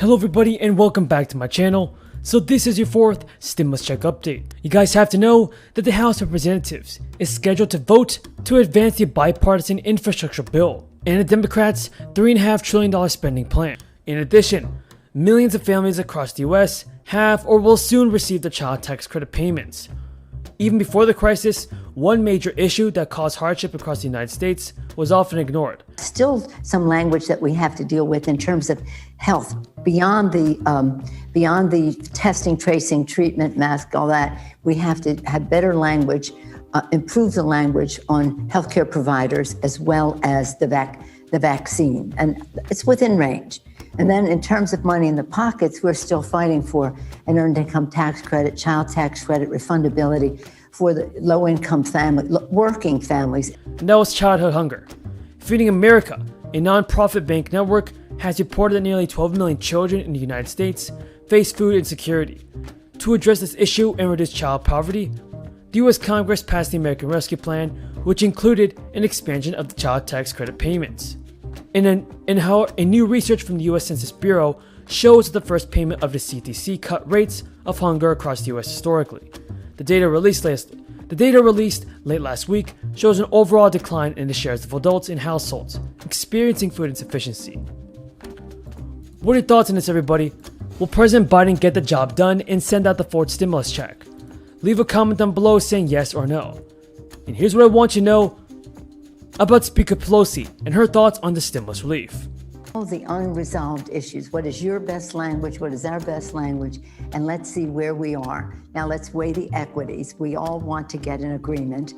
Hello everybody and welcome back to my channel. So this is your fourth stimulus check update. You guys have to know that the House of Representatives is scheduled to vote to advance the bipartisan infrastructure bill and the Democrats' $3.5 trillion spending plan. In addition, millions of families across the US have or will soon receive the child tax credit payments. Even before the crisis, one major issue that caused hardship across the United States was often ignored. Still some language that we have to deal with in terms of health, beyond the testing, tracing, treatment, mask, all that. We have to have better language, improve the language on healthcare providers as well as the vaccine, and it's within range. And then in terms of money in the pockets, we're still fighting for an earned income tax credit, child tax credit, refundability for the low-income family, working families. And that was childhood hunger. Feeding America, a non-profit bank network, has reported that nearly 12 million children in the United States face food insecurity. To address this issue and reduce child poverty, the U.S. Congress passed the American Rescue Plan, which included an expansion of the child tax credit payments. A new research from the U.S. Census Bureau shows that the first payment of the CTC cut rates of hunger across the U.S. historically. The data released late last week shows an overall decline in the shares of adults in households experiencing food insufficiency. What are your thoughts on this, everybody? Will President Biden get the job done and send out the fourth stimulus check? Leave a comment down below saying yes or no. And here's what I want you to know about Speaker Pelosi and her thoughts on the stimulus relief. All the unresolved issues. What is your best language? What is our best language? And let's see where we are. Now let's weigh the equities. We all want to get an agreement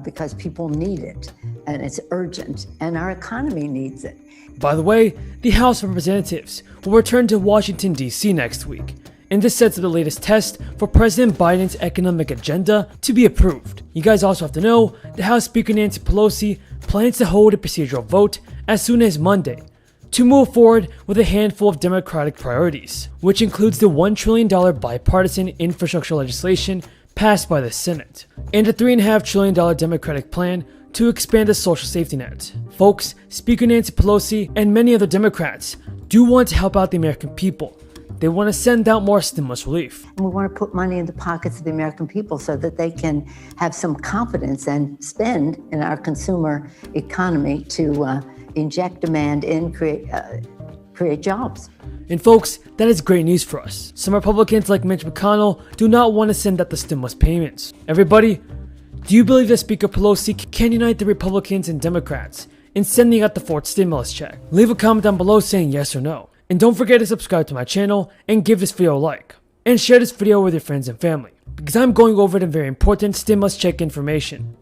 because people need it and it's urgent and our economy needs it. By the way, the House of Representatives will return to Washington, D.C. next week, and this sets up the latest test for President Biden's economic agenda to be approved. You guys also have to know that House Speaker Nancy Pelosi plans to hold a procedural vote as soon as Monday to move forward with a handful of Democratic priorities, which includes the $1 trillion bipartisan infrastructure legislation passed by the Senate, and a $3.5 trillion Democratic plan to expand the social safety net. Folks, Speaker Nancy Pelosi and many other Democrats do want to help out the American people. They want to send out more stimulus relief. And we want to put money in the pockets of the American people so that they can have some confidence and spend in our consumer economy to inject demand and create jobs. And folks, that is great news for us. Some Republicans like Mitch McConnell do not want to send out the stimulus payments. Everybody, do you believe that Speaker Pelosi can unite the Republicans and Democrats in sending out the fourth stimulus check? Leave a comment down below saying yes or no. And don't forget to subscribe to my channel and give this video a like. And share this video with your friends and family, because I'm going over the very important stimulus check information.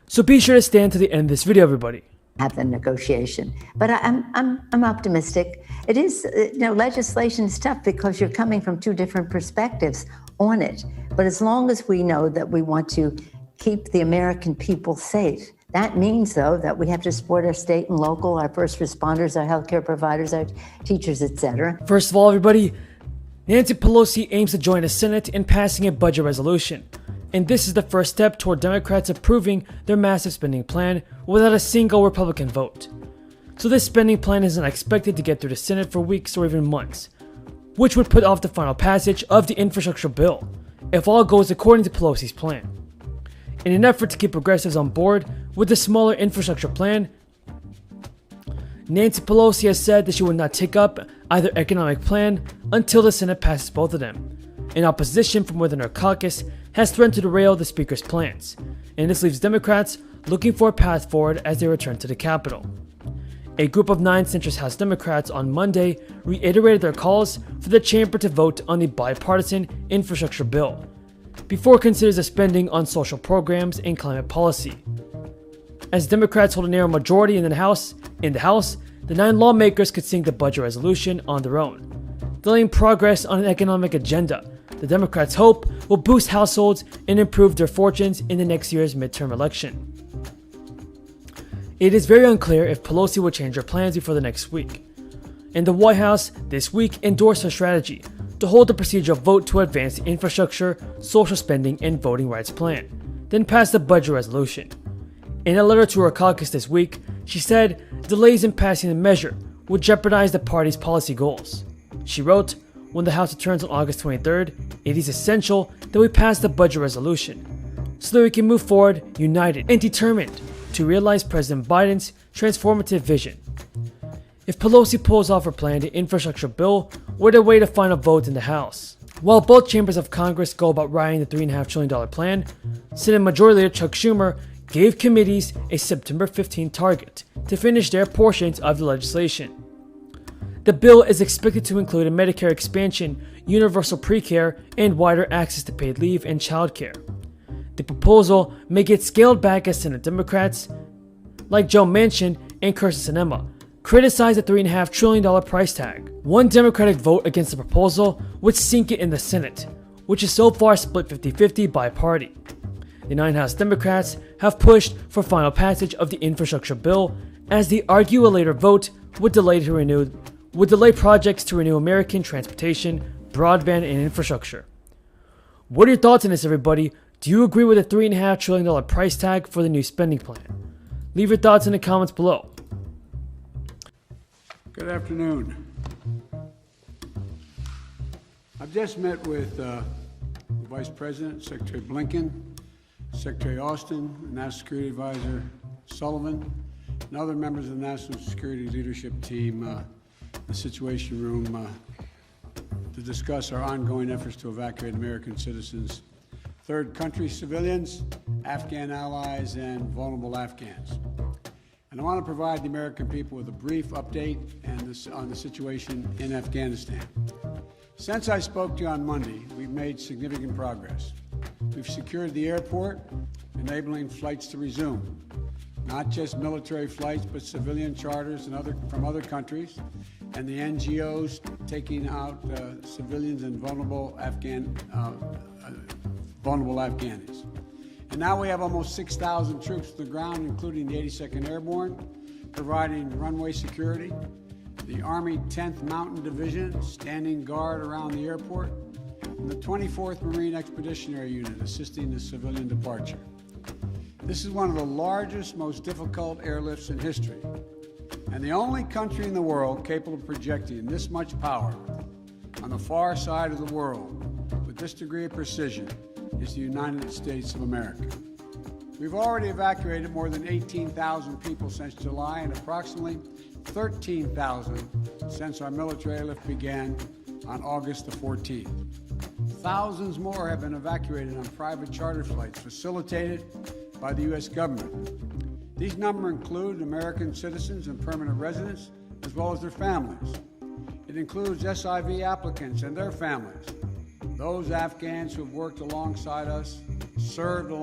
So be sure to stay until the end of this video, everybody. Have the negotiation, but I'm optimistic. It is, legislation is tough because you're coming from two different perspectives on it. But as long as we know that we want to keep the American people safe, that means, though, that we have to support our state and local, our first responders, our healthcare providers, our teachers, etc. First of all, everybody, Nancy Pelosi aims to join the Senate in passing a budget resolution. And this is the first step toward Democrats approving their massive spending plan without a single Republican vote. So this spending plan isn't expected to get through the Senate for weeks or even months, which would put off the final passage of the infrastructure bill, if all goes according to Pelosi's plan. In an effort to keep progressives on board with the smaller infrastructure plan, Nancy Pelosi has said that she would not take up either economic plan until the Senate passes both of them. And opposition from within her caucus has threatened to derail the Speaker's plans, and this leaves Democrats looking for a path forward as they return to the Capitol. A group of 9 centrist House Democrats on Monday reiterated their calls for the chamber to vote on the bipartisan infrastructure bill before it considers the spending on social programs and climate policy. As Democrats hold a narrow majority in the House, the 9 lawmakers could sink the budget resolution on their own, delaying progress on an economic agenda the Democrats hope will boost households and improve their fortunes in the next year's midterm election. It is very unclear if Pelosi will change her plans before the next week, and the White House this week endorsed her strategy to hold a procedural vote to advance the infrastructure, social spending, and voting rights plan, then pass the budget resolution. In a letter to her caucus this week, she said delays in passing the measure would jeopardize the party's policy goals. She wrote, "When the House returns on August 23rd, it is essential that we pass the budget resolution so that we can move forward united and determined to realize President Biden's transformative vision. If Pelosi pulls off her planned infrastructure bill, we're await a final vote in the House. While both chambers of Congress go about writing the $3.5 trillion plan, Senate Majority Leader Chuck Schumer gave committees a September 15 target to finish their portions of the legislation. The bill is expected to include a Medicare expansion, universal pre-care, and wider access to paid leave and childcare. The proposal may get scaled back as Senate Democrats, like Joe Manchin and Kirsten Sinema, criticize the $3.5 trillion price tag. One Democratic vote against the proposal would sink it in the Senate, which is so far split 50-50 by party. The 9 House Democrats have pushed for final passage of the infrastructure bill, as they argue a later vote would delay projects to renew American transportation, broadband, and infrastructure. What are your thoughts on this, everybody? Do you agree with the $3.5 trillion price tag for the new spending plan? Leave your thoughts in the comments below. Good afternoon. I've just met with the Vice President, Secretary Blinken, Secretary Austin, National Security Advisor Sullivan, and other members of the National Security Leadership Team, the Situation Room, to discuss our ongoing efforts to evacuate American citizens, third country civilians, Afghan allies, and vulnerable Afghans. And I want to provide the American people with a brief update on the situation in Afghanistan. Since I spoke to you on Monday, we've made significant progress. We've secured the airport, enabling flights to resume. Not just military flights, but civilian charters from other countries, and the NGOs taking out civilians and vulnerable Afghanis. And now we have almost 6,000 troops on the ground, including the 82nd Airborne, providing runway security, the Army 10th Mountain Division standing guard around the airport, and the 24th Marine Expeditionary Unit assisting the civilian departure. This is one of the largest, most difficult airlifts in history, and the only country in the world capable of projecting this much power on the far side of the world with this degree of precision is the United States of America. We've already evacuated more than 18,000 people since July and approximately 13,000 since our military airlift began on August the 14th. Thousands more have been evacuated on private charter flights facilitated by the U.S. government. These numbers include American citizens and permanent residents, as well as their families. It includes SIV applicants and their families, those Afghans who have worked alongside us, served alongside